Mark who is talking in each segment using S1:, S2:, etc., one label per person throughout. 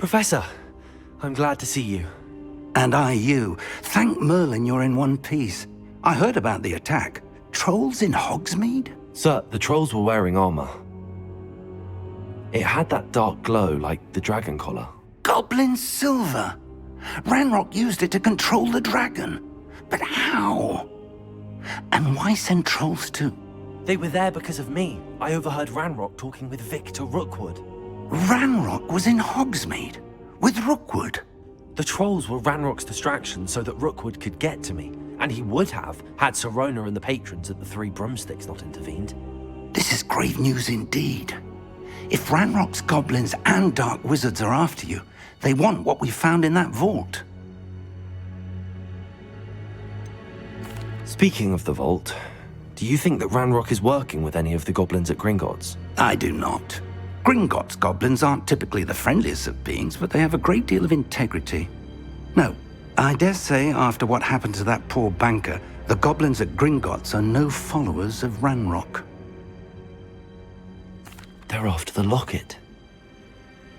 S1: Professor, I'm glad to see you.
S2: And I you. Thank Merlin you're in one piece. I heard about the attack. Trolls in Hogsmeade?
S1: Sir, the trolls were wearing armor. It had that dark glow like the dragon collar.
S2: Goblin silver! Ranrock used it to control the dragon. But how? And why send trolls too?
S1: They were there because of me. I overheard Ranrock talking with Victor Rookwood.
S2: Ranrock was in Hogsmeade? With Rookwood?
S1: The trolls were Ranrock's distraction so that Rookwood could get to me. And he would have, had Sirona and the patrons at the Three Broomsticks not intervened.
S2: This is grave news indeed. If Ranrock's goblins and dark wizards are after you, they want what we found in that vault.
S1: Speaking of the vault, do you think that Ranrock is working with any of the goblins at Gringotts?
S2: I do not. Gringotts goblins aren't typically the friendliest of beings, but they have a great deal of integrity. No, I dare say after what happened to that poor banker, the goblins at Gringotts are no followers of Ranrock.
S1: They're after the locket.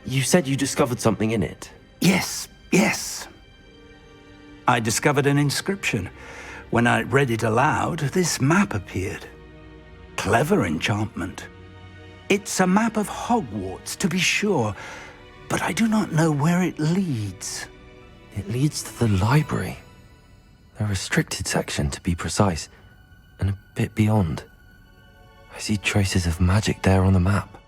S1: You said you discovered something in it.
S2: Yes. I discovered an inscription. When I read it aloud, this map appeared. Clever enchantment. It's a map of Hogwarts, to be sure, but I do not know where it leads.
S1: It leads to the library. A restricted section, to be precise, and a bit beyond. I see traces of magic there on the map.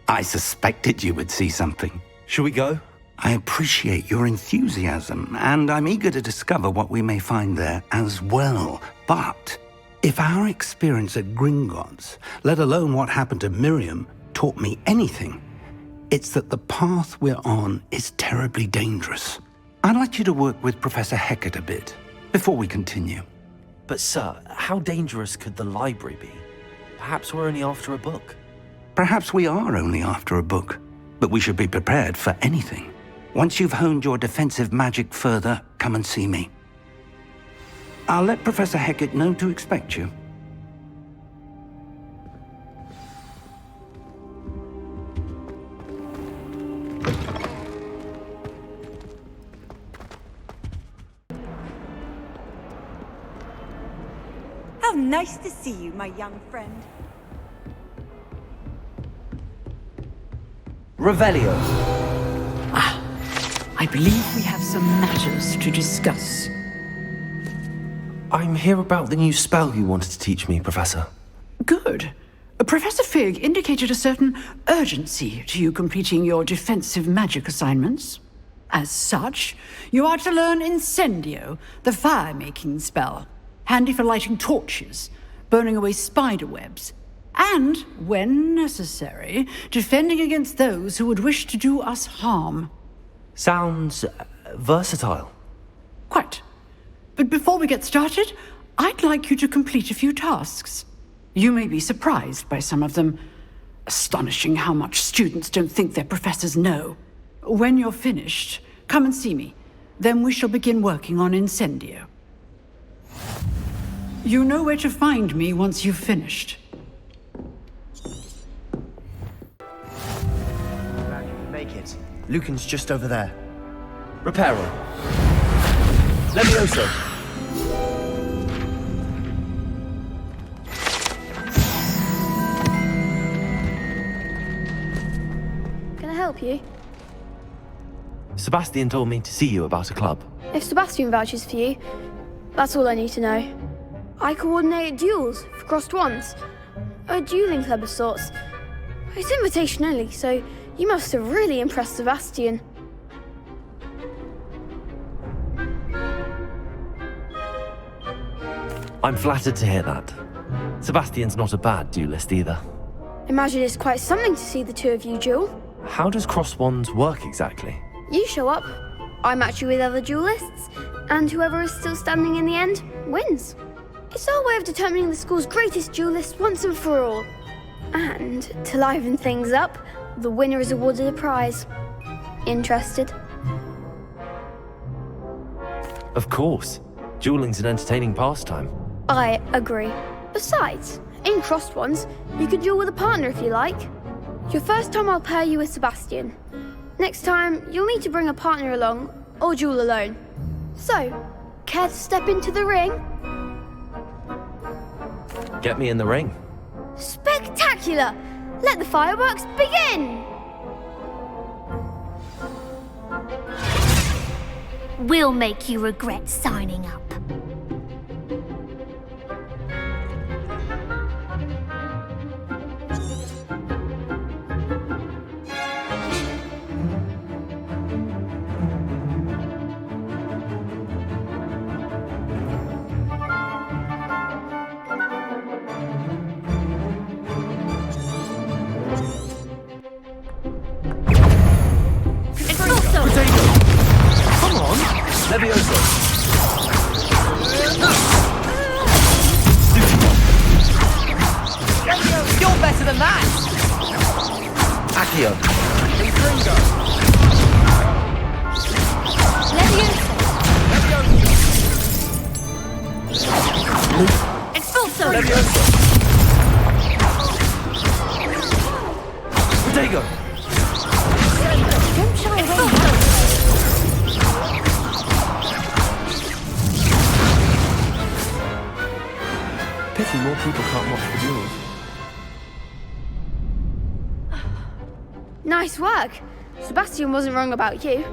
S2: I suspected you would see something.
S1: Shall we go?
S2: I appreciate your enthusiasm, and I'm eager to discover what we may find there as well. But if our experience at Gringotts, let alone what happened to Miriam, taught me anything, it's that the path we're on is terribly dangerous. I'd like you to work with Professor Hecat a bit before we continue.
S1: But sir, how dangerous could the library be? Perhaps we're only after a book.
S2: Perhaps we are only after a book, but we should be prepared for anything. Once you've honed your defensive magic further, come and see me. I'll let Professor Hecat know to expect you.
S3: How nice to see you, my young friend.
S1: Revelio.
S4: I believe we have some matters to discuss.
S1: I'm here about the new spell you wanted to teach me, Professor.
S4: Good. Professor Fig indicated a certain urgency to you completing your defensive magic assignments. As such, you are to learn Incendio, the fire-making spell, handy for lighting torches, burning away spider webs, and, when necessary, defending against those who would wish to do us harm.
S1: Sounds versatile.
S4: Quite. But before we get started, I'd like you to complete a few tasks. You may be surprised by some of them. Astonishing how much students don't think their professors know. When you're finished, come and see me. Then we shall begin working on Incendio. You know where to find me once you've finished.
S5: Make it. Lucan's just over there.
S1: Reparo. Levioso.
S6: Can I help you?
S1: Sebastian told me to see you about a club.
S6: If Sebastian vouches for you, that's all I need to know. I coordinate duels for crossed ones. A dueling club of sorts. It's invitation only, so you must have really impressed Sebastian.
S1: I'm flattered to hear that. Sebastian's not a bad duelist either.
S6: Imagine it's quite something to see the two of you duel.
S1: How does cross wands work exactly?
S6: You show up, I match you with other duelists, and whoever is still standing in the end wins. It's our way of determining the school's greatest duelist once and for all. And to liven things up, the winner is awarded a prize. Interested?
S1: Of course. Dueling's an entertaining pastime.
S6: I agree. Besides, in crossed ones, you could duel with a partner if you like. Your first time I'll pair you with Sebastian. Next time, you'll need to bring a partner along, or duel alone. So, care to step into the ring?
S1: Get me in the ring.
S6: Spectacular! Let the fireworks begin!
S7: We'll make you regret signing up.
S1: Levioso!
S8: You're better than that!
S1: Accio!
S8: Gringo!
S7: Expulso!
S1: Levioso! Protego!
S7: Don't shy away.
S1: Pity more people can't watch the duels.
S6: Nice work. Sebastian wasn't wrong about you.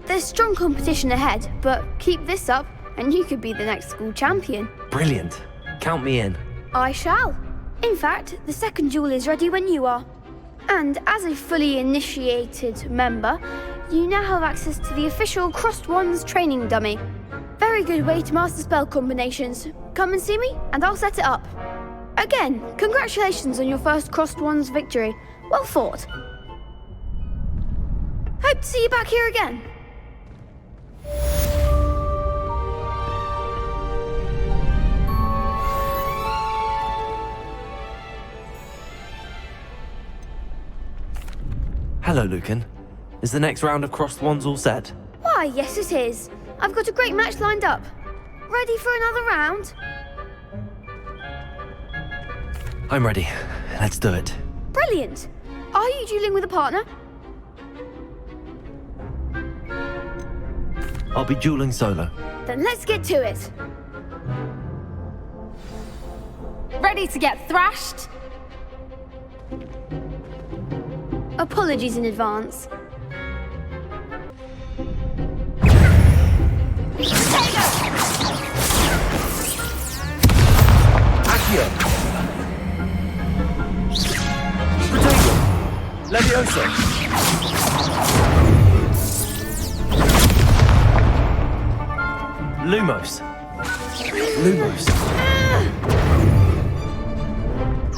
S6: There's strong competition ahead, but keep this up and you could be the next school champion.
S1: Brilliant. Count me in.
S6: I shall. In fact, the second duel is ready when you are. And as a fully initiated member, you now have access to the official Crossed Wands training dummy. Very good way to master spell combinations. Come and see me, and I'll set it up. Again, congratulations on your first Crossed Wands victory. Well fought. Hope to see you back here again.
S1: Hello, Lucan. Is the next round of Crossed Wands all set?
S6: Why, yes it is. I've got a great match lined up. Ready for another round?
S1: I'm ready. Let's do it.
S6: Brilliant. Are you dueling with a partner?
S1: I'll be dueling solo.
S6: Then let's get to it.
S7: Ready to get thrashed?
S6: Apologies in advance.
S1: Accio! Protego! Levioso! Lumos! Lumos!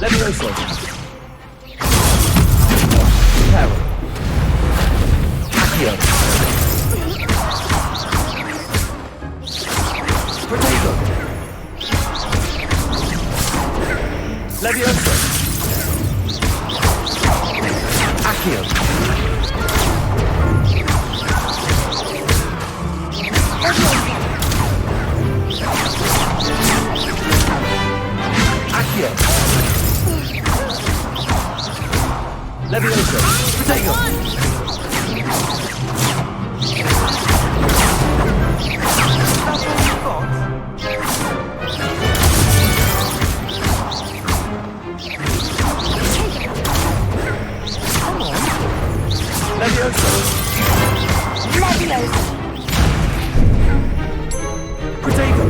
S1: Levioso! Peril! Accio! Protego! Levioso! Accio! Accio! Levioso! Protego! Levioso!
S7: Levioso!
S1: Protego!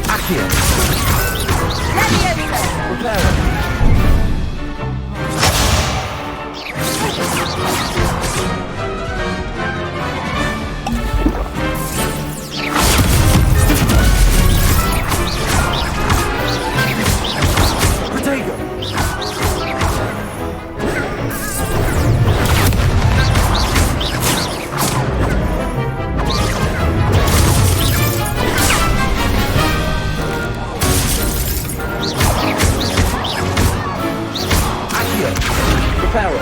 S1: Accio!
S7: Levioso!
S1: Reparo! Protego! Accio! Reparo!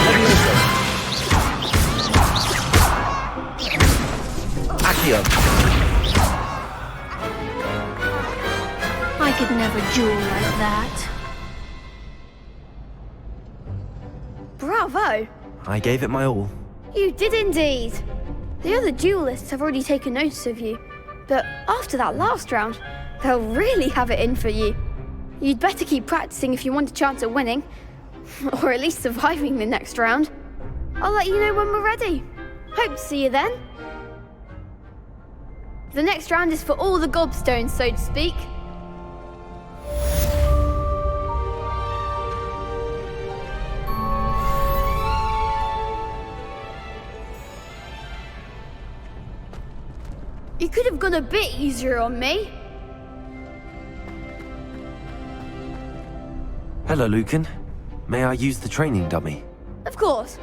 S1: Levioso! Accio!
S7: I could never duel like that.
S6: Bravo!
S5: I gave it my all.
S6: You did indeed. The other duelists have already taken notice of you, but after that last round, they'll really have it in for you. You'd better keep practicing if you want a chance at winning, or at least surviving the next round. I'll let you know when we're ready. Hope to see you then. The next round is for all the gobstones, so to speak. You could have gone a bit easier on me.
S1: Hello, Lucan. May I use the training dummy?
S6: Of course.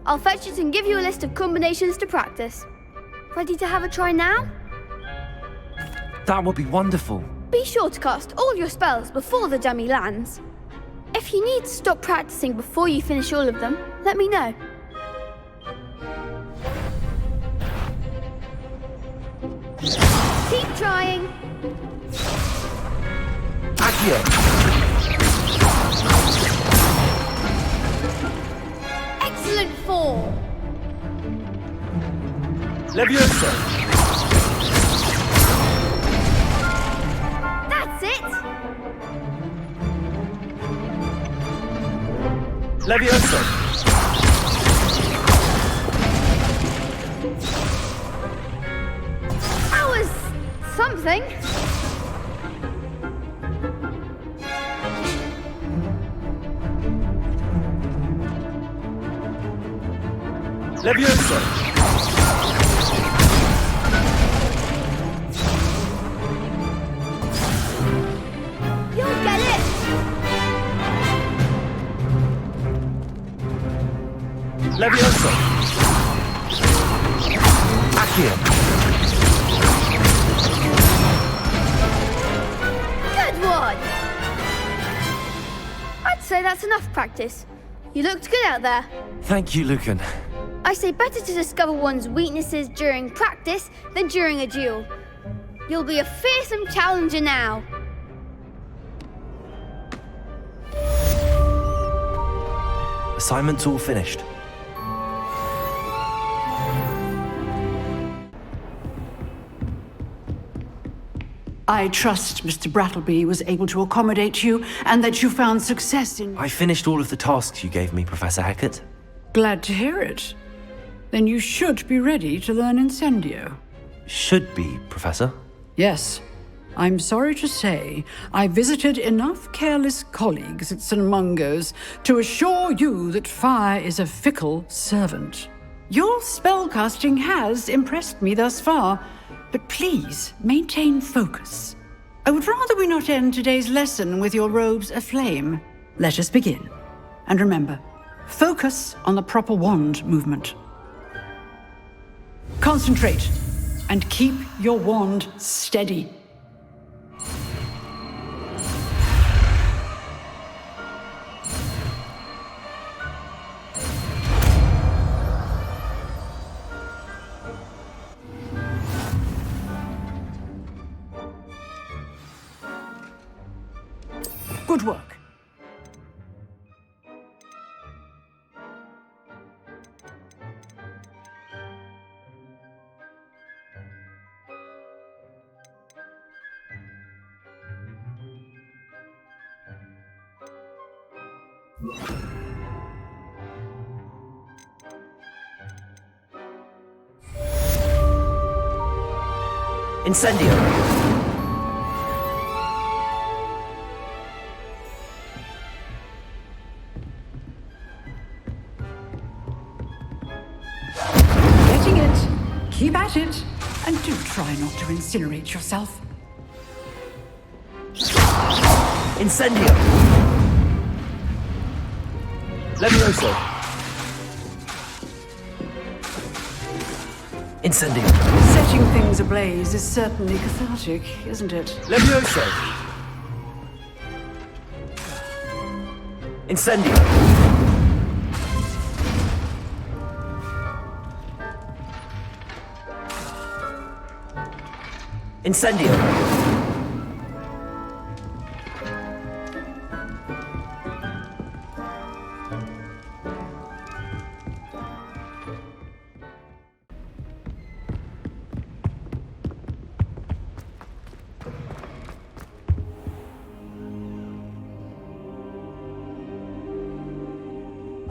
S6: I'll fetch it and give you a list of combinations to practice. Ready to have a try now?
S1: That would be wonderful.
S6: Be sure to cast all your spells before the dummy lands. If you need to stop practicing before you finish all of them, let me know. Keep trying.
S1: Accio!
S6: Excellent fall.
S5: Levioso!
S6: That's it.
S5: Levioso!
S6: That was something.
S5: Levioso!
S6: You'll get it.
S5: Levioso!
S1: Accio!
S6: Good one. I'd say that's enough practice. You looked good out there.
S1: Thank you, Lucan.
S6: I say better to discover one's weaknesses during practice than during a duel. You'll be a fearsome challenger now.
S5: Assignment's all finished.
S4: I trust Mr. Brattleby was able to accommodate you and that you found success in...
S1: I finished all of the tasks you gave me, Professor Hackett.
S4: Glad to hear it. Then you should be ready to learn Incendio.
S1: Should be, Professor.
S4: Yes. I'm sorry to say, I visited enough careless colleagues at St. Mungo's to assure you that fire is a fickle servant. Your spellcasting has impressed me thus far, but please maintain focus. I would rather we not end today's lesson with your robes aflame. Let us begin. And remember, focus on the proper wand movement. Concentrate and keep your wand steady. Good work.
S5: Incendio!
S4: Getting it. Keep at it. And do try not to incinerate yourself.
S5: Incendio! Levioso! Incendio!
S4: Setting things ablaze is certainly cathartic, isn't it?
S5: Levioso! Incendio! Incendio!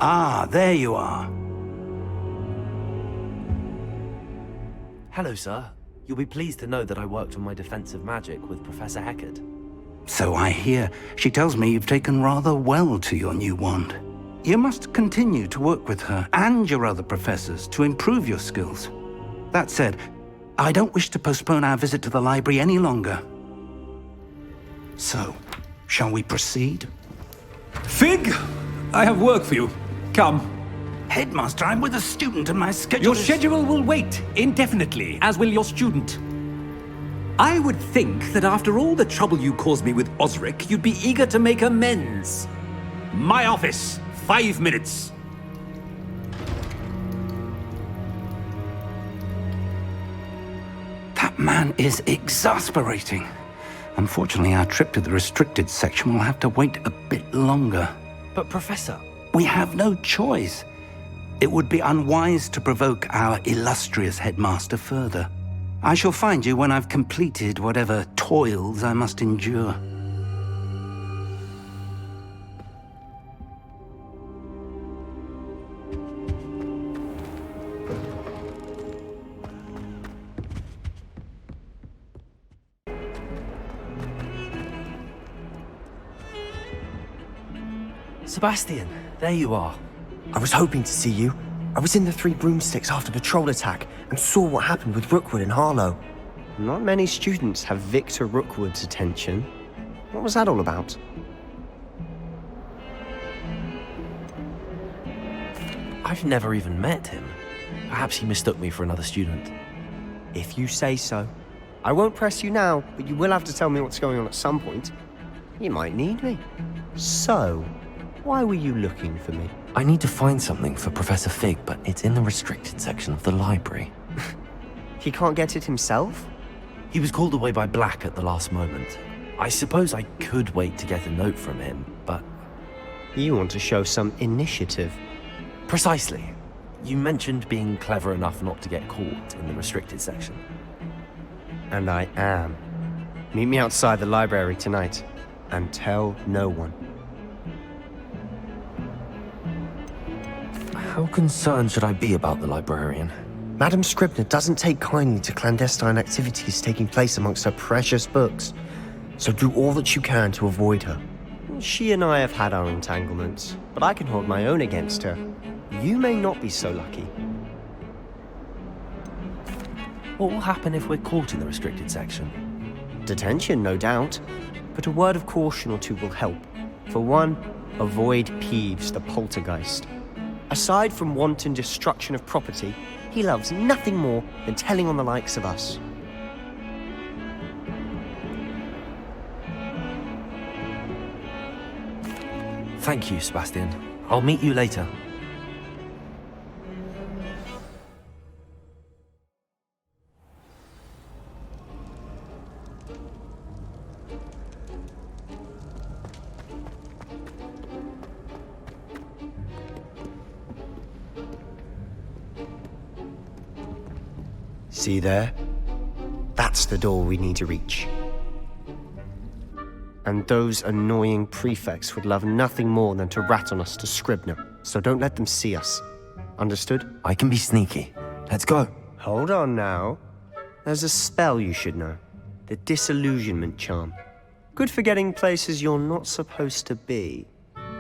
S2: Ah, there you are.
S1: Hello, sir. You'll be pleased to know that I worked on my defensive magic with Professor Heckard.
S2: So I hear. She tells me you've taken rather well to your new wand. You must continue to work with her and your other professors to improve your skills. That said, I don't wish to postpone our visit to the library any longer. So, shall we proceed?
S9: Fig, I have work for you. Come.
S2: Headmaster, I'm with a student and my schedule
S9: Your
S2: is...
S9: schedule will wait indefinitely, as will your student. I would think that after all the trouble you caused me with Osric, you'd be eager to make amends. My office, 5 minutes.
S2: That man is exasperating. Unfortunately, our trip to the restricted section will have to wait a bit longer.
S1: But, Professor...
S2: We have no choice. It would be unwise to provoke our illustrious headmaster further. I shall find you when I've completed whatever toils I must endure.
S1: Sebastian, there you are.
S5: I was hoping to see you. I was in the Three Broomsticks after the troll attack and saw what happened with Rookwood and Harlow. Not many students have Victor Rookwood's attention. What was that all about?
S1: I've never even met him. Perhaps he mistook me for another student.
S5: If you say so. I won't press you now, but you will have to tell me what's going on at some point. You might need me. So, why were you looking for me?
S1: I need to find something for Professor Fig, but it's in the restricted section of the library.
S5: He can't get it himself?
S1: He was called away by Black at the last moment. I suppose I could wait to get a note from him, but...
S5: You want to show some initiative.
S1: Precisely. You mentioned being clever enough not to get caught in the restricted section.
S5: And I am. Meet me outside the library tonight, and tell no one.
S1: How concerned should I be about the librarian?
S5: Madam Scribner doesn't take kindly to clandestine activities taking place amongst her precious books, so do all that you can to avoid her. She and I have had our entanglements, but I can hold my own against her. You may not be so lucky.
S1: What will happen if we're caught in the restricted section?
S5: Detention, no doubt, but a word of caution or two will help. For one, avoid Peeves the poltergeist. Aside from wanton destruction of property, he loves nothing more than telling on the likes of us.
S1: Thank you, Sebastian. I'll meet you later.
S5: See there? That's the door we need to reach. And those annoying prefects would love nothing more than to rat on us to Scribner, so don't let them see us. Understood?
S1: I can be sneaky. Let's go.
S5: Hold on now. There's a spell you should know. The Disillusionment Charm. Good for getting places you're not supposed to be.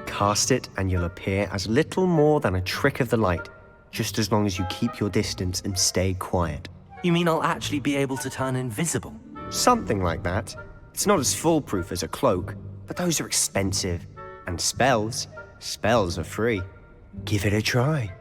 S5: Cast it and you'll appear as little more than a trick of the light, just as long as you keep your distance and stay quiet.
S1: You mean I'll actually be able to turn invisible?
S5: Something like that. It's not as foolproof as a cloak, but those are expensive. And spells are free. Give it a try.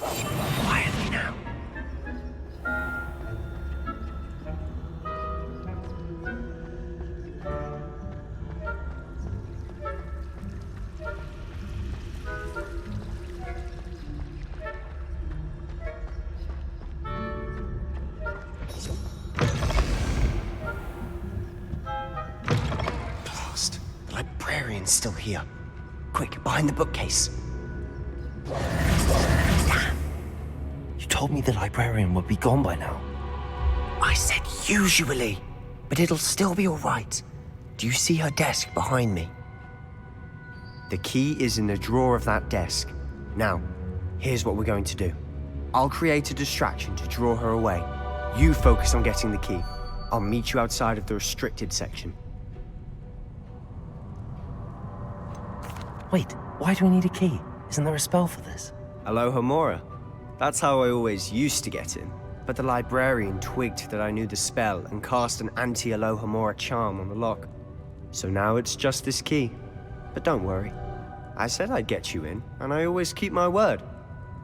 S1: Quietly now.
S5: Blast. The librarian's still here. Quick, behind the bookcase.
S1: You told me the librarian would be gone by now.
S5: I said usually, but it'll still be all right. Do you see her desk behind me? The key is in the drawer of that desk. Now, here's what we're going to do. I'll create a distraction to draw her away. You focus on getting the key. I'll meet you outside of the restricted section.
S1: Wait, why do we need a key? Isn't there a spell for this?
S5: Alohomora. That's how I always used to get in. But the librarian twigged that I knew the spell and cast an anti-Alohomora charm on the lock. So now it's just this key. But don't worry. I said I'd get you in, and I always keep my word.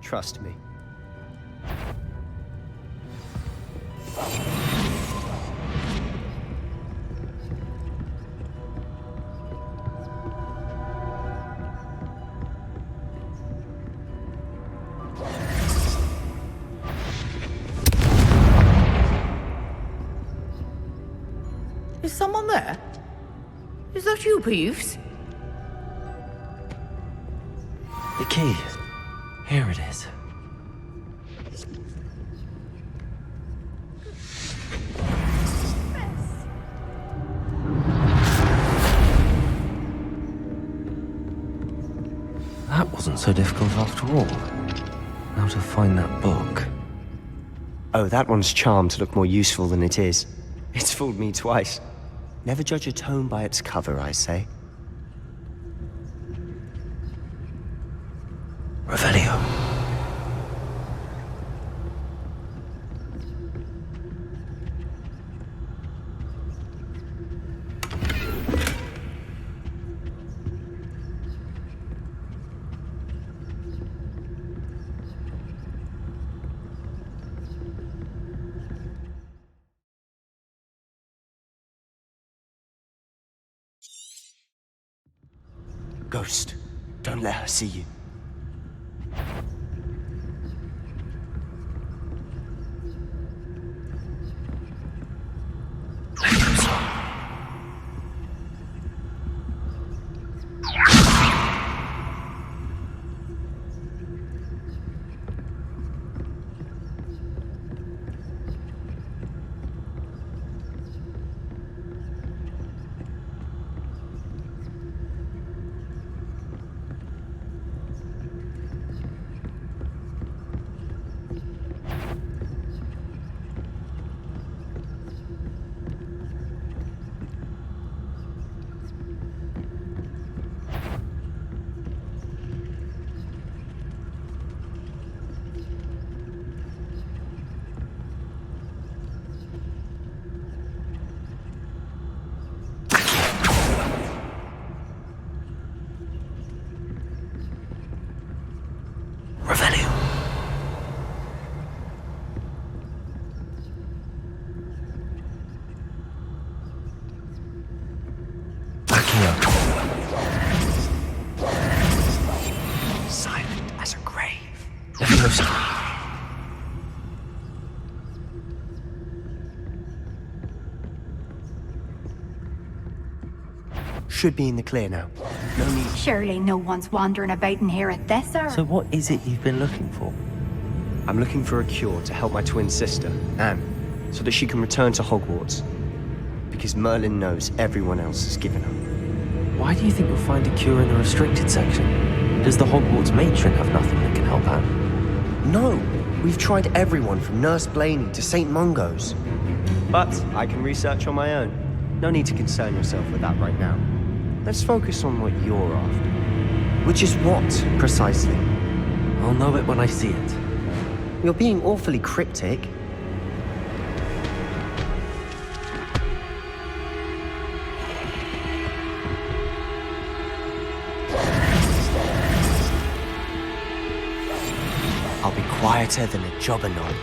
S5: Trust me.
S10: Is someone there? Is that you, Peeves?
S1: The key. Here it is. That wasn't so difficult after all. Now to find that book.
S5: Oh, that one's charmed to look more useful than it is. It's fooled me twice. Never judge a tome by its cover, I say.
S1: Revelio.
S5: Ghost, don't let her see you. Should be in the clear now. No need.
S11: Surely no one's wandering about in here at this hour.
S1: So what is it you've been looking for?
S5: I'm looking for a cure to help my twin sister, Anne, so that she can return to Hogwarts. Because Merlin knows everyone else has given up.
S1: Why do you think you'll find a cure in the restricted section? Does the Hogwarts matron have nothing that can help Anne?
S5: No! We've tried everyone from Nurse Blaney to St. Mungo's. But I can research on my own. No need to concern yourself with that right now. Let's focus on what you're after. Which is what, precisely?
S1: I'll know it when I see it.
S5: You're being awfully cryptic. I'll be quieter than a jobberknoll.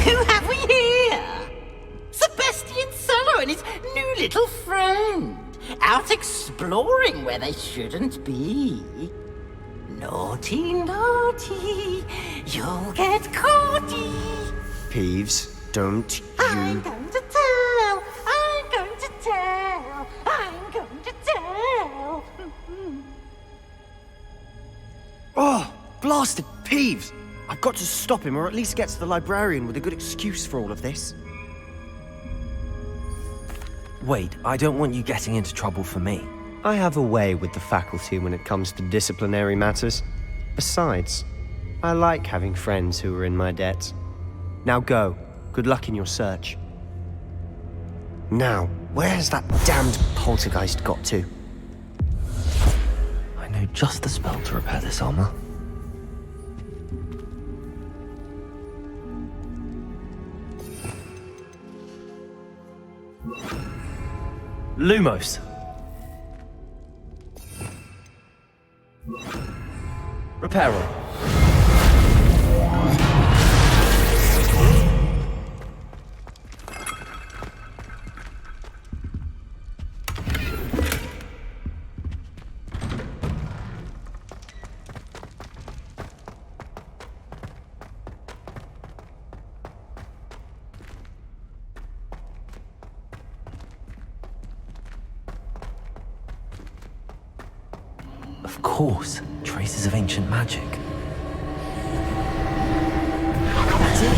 S10: Who have we here? Sebastian Cellar and his new little friend. Out exploring where they shouldn't be. Naughty, naughty, you'll get caughty.
S5: Peeves, don't
S10: I'm
S5: you...
S10: going to tell, I'm going to tell, I'm going to tell.
S5: Oh, blasted Peeves! I've got to stop him, or at least get to the librarian with a good excuse for all of this.
S1: Wait, I don't want you getting into trouble for me.
S5: I have a way with the faculty when it comes to disciplinary matters. Besides, I like having friends who are in my debt. Now go. Good luck in your search. Now, where has that damned poltergeist got to?
S1: I know just the spell to repair this armor. Lumos. Reparo. Of course, traces of ancient magic. That's it.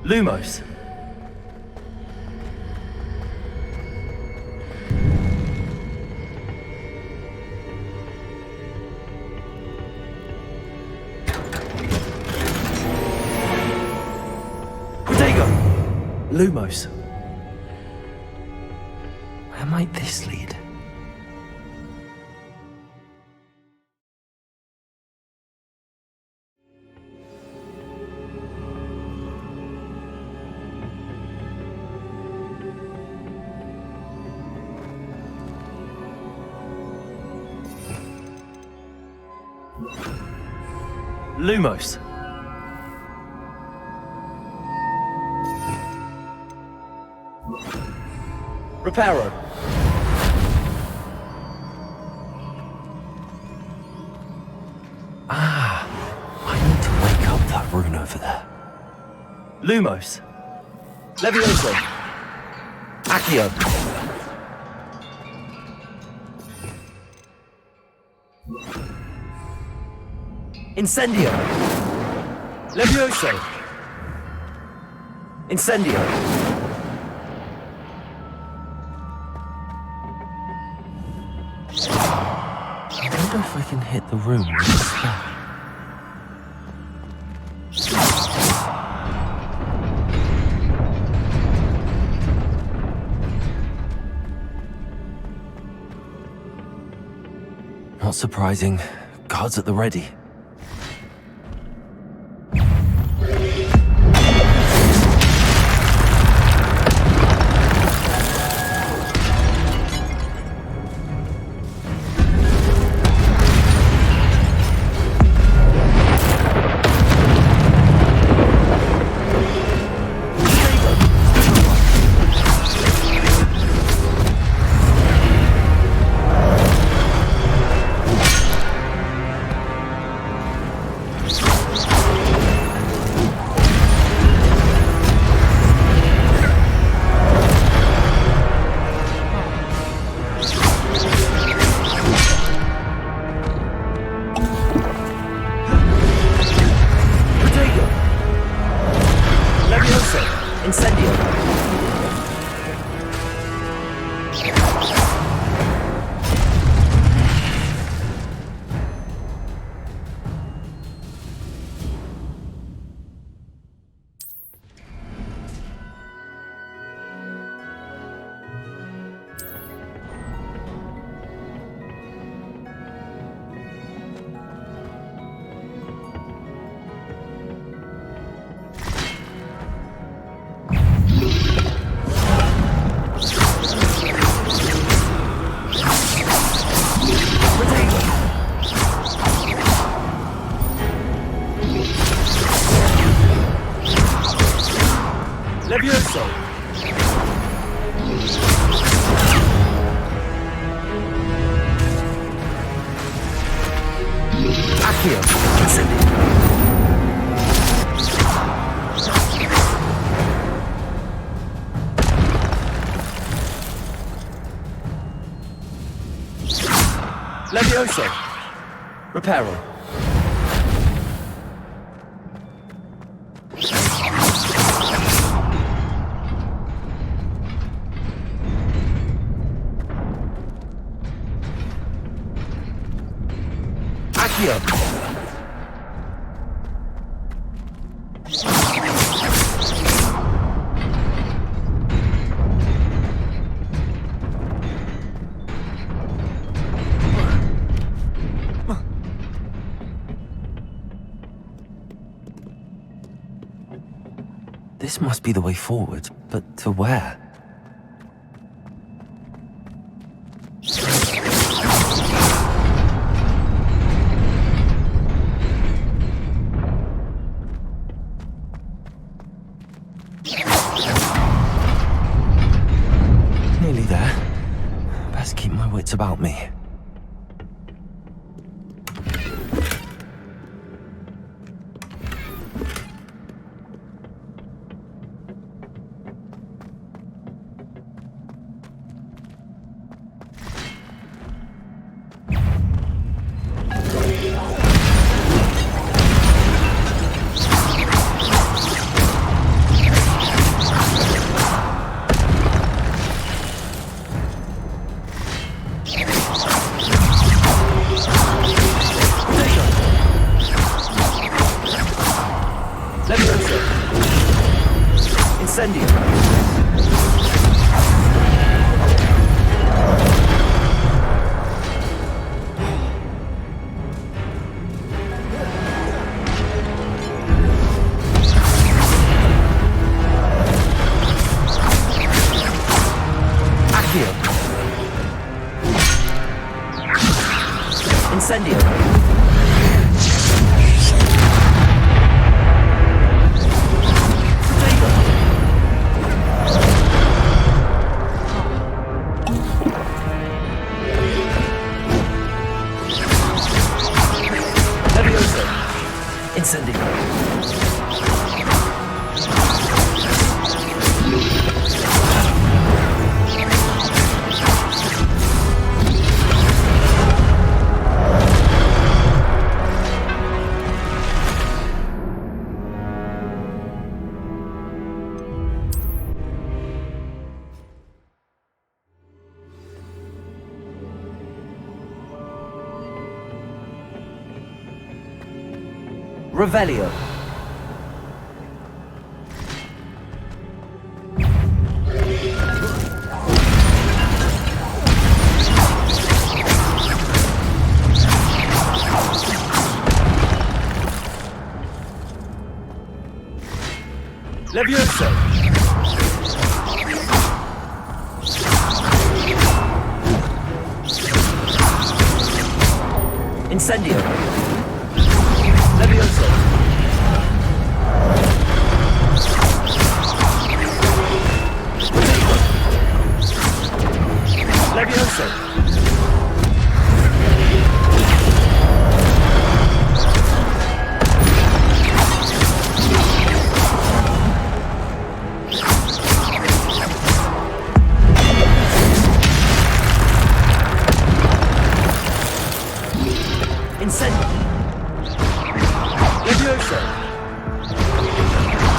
S1: Lumos. Lumos. Where might this lead? Lumos. Reparo. Ah, I need to wake up that rune over there. Lumos. Levioso. Accio. Incendio. Levioso. Incendio. I wonder if I can hit the room with a spell. Not surprising. Guards at the ready. Accio. Incendio. Levioso. Reparo. Accio. This must be the way forward, but to where? Nearly there. Best keep my wits about me. Incendio. Levioso. Incendio. Revelio. Levioso. Incendio. Levioso. Levioso. Incendio. Levioso.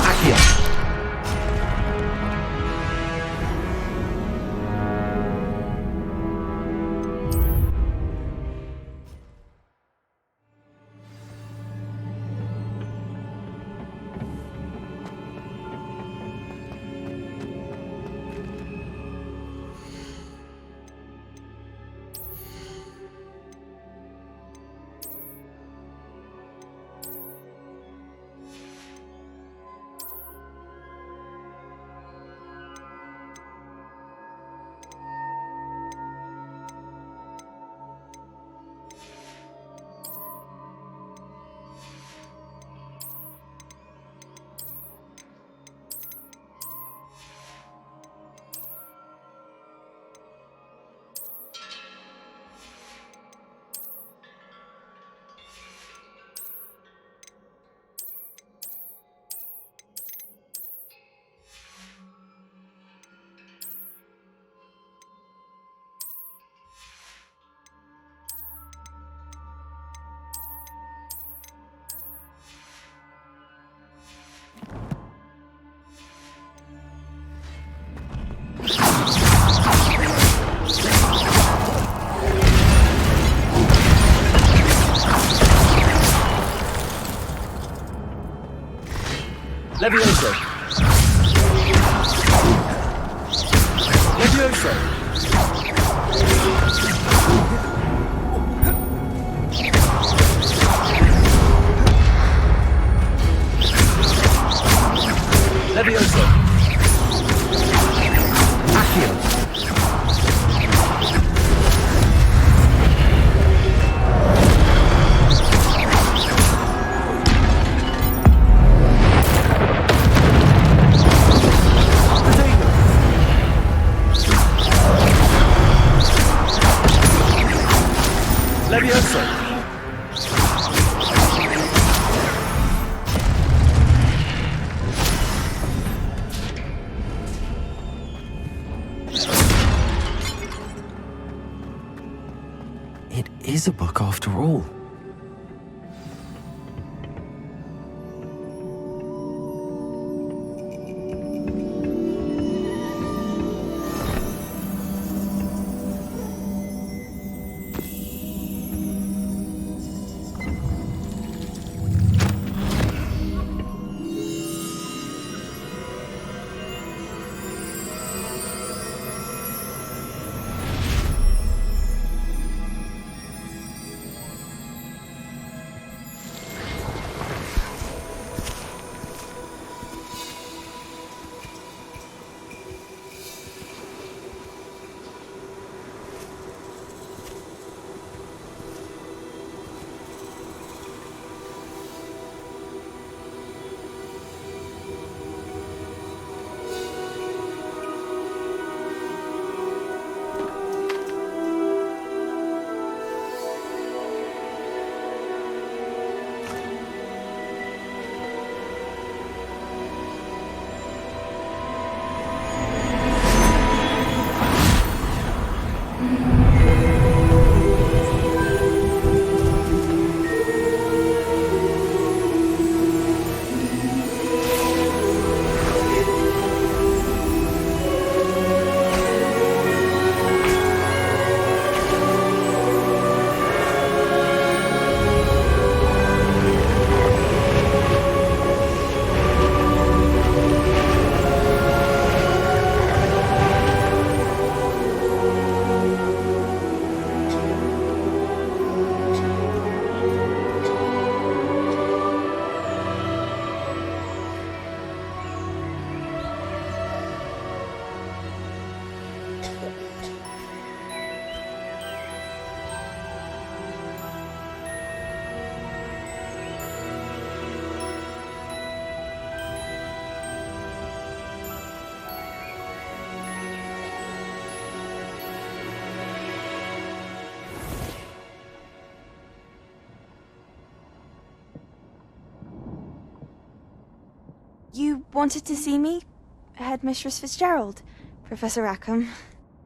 S1: Accio.
S8: Levioso. Levioso. Levioso. Accio. Levioso.
S1: It is a book after all.
S12: You wanted to see me? Headmistress Fitzgerald, Professor Rackham.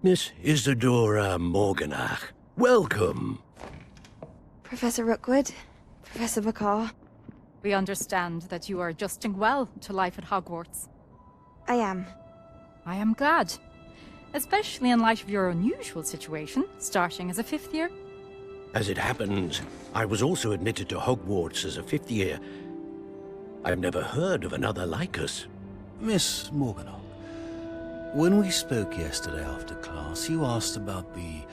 S13: Miss Isadora Morganach, welcome.
S12: Professor Rookwood, Professor Bakar.
S11: We understand that you are adjusting well to life at Hogwarts.
S12: I am.
S11: I am glad. Especially in light of your unusual situation, starting as a 5th year.
S13: As it happens, I was also admitted to Hogwarts as a 5th year. I've never heard of another like us.
S14: Miss Morganach, when we spoke yesterday after class, you asked about the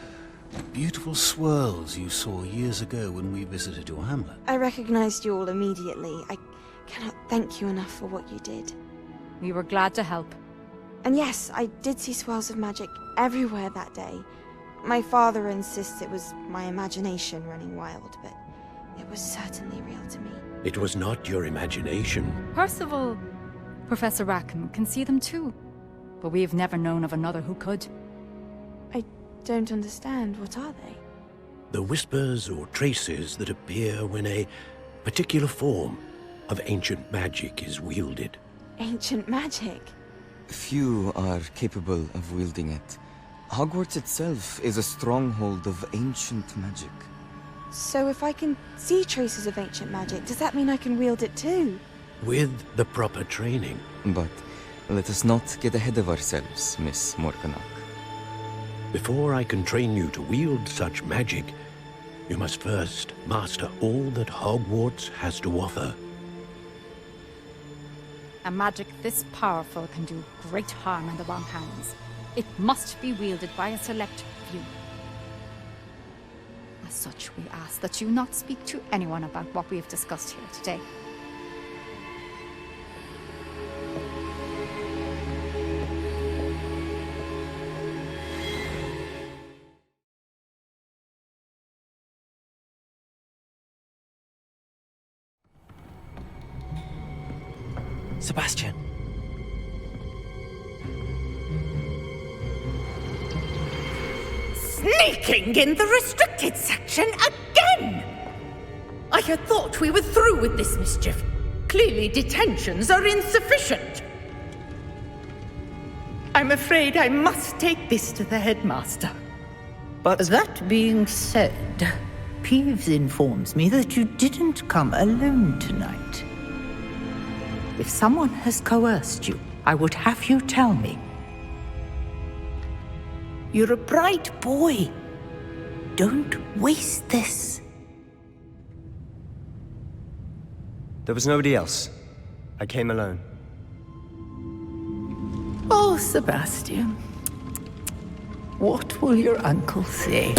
S14: beautiful swirls you saw years ago when we visited your hamlet.
S12: I recognized you all immediately. I cannot thank you enough for what you did.
S11: We were glad to help.
S12: And yes, I did see swirls of magic everywhere that day. My father insists it was my imagination running wild, but it was certainly real to me.
S13: It was not your imagination.
S11: Percival, Professor Rackham can see them too. But we have never known of another who could.
S12: I don't understand. What are they?
S13: The whispers or traces that appear when a particular form of ancient magic is wielded.
S12: Ancient magic?
S1: Few are capable of wielding it. Hogwarts itself is a stronghold of ancient magic.
S12: So if I can see traces of ancient magic, does that mean I can wield it too?
S13: With the proper training.
S1: But let us not get ahead of ourselves, Miss Morganach.
S13: Before I can train you to wield such magic, you must first master all that Hogwarts has to offer.
S11: A magic this powerful can do great harm in the wrong hands. It must be wielded by a select few. As such, we ask that you not speak to anyone about what we have discussed here today.
S1: Sebastian.
S10: Sneaking in the restricted section again! I had thought we were through with this mischief. Clearly detentions are insufficient. I'm afraid I must take this to the headmaster.
S5: But
S10: that being said, Peeves informs me that you didn't come alone tonight. If someone has coerced you, I would have you tell me. You're a bright boy. Don't waste this.
S5: there was nobody else. I came alone.
S10: Oh, Sebastian. What will your uncle say?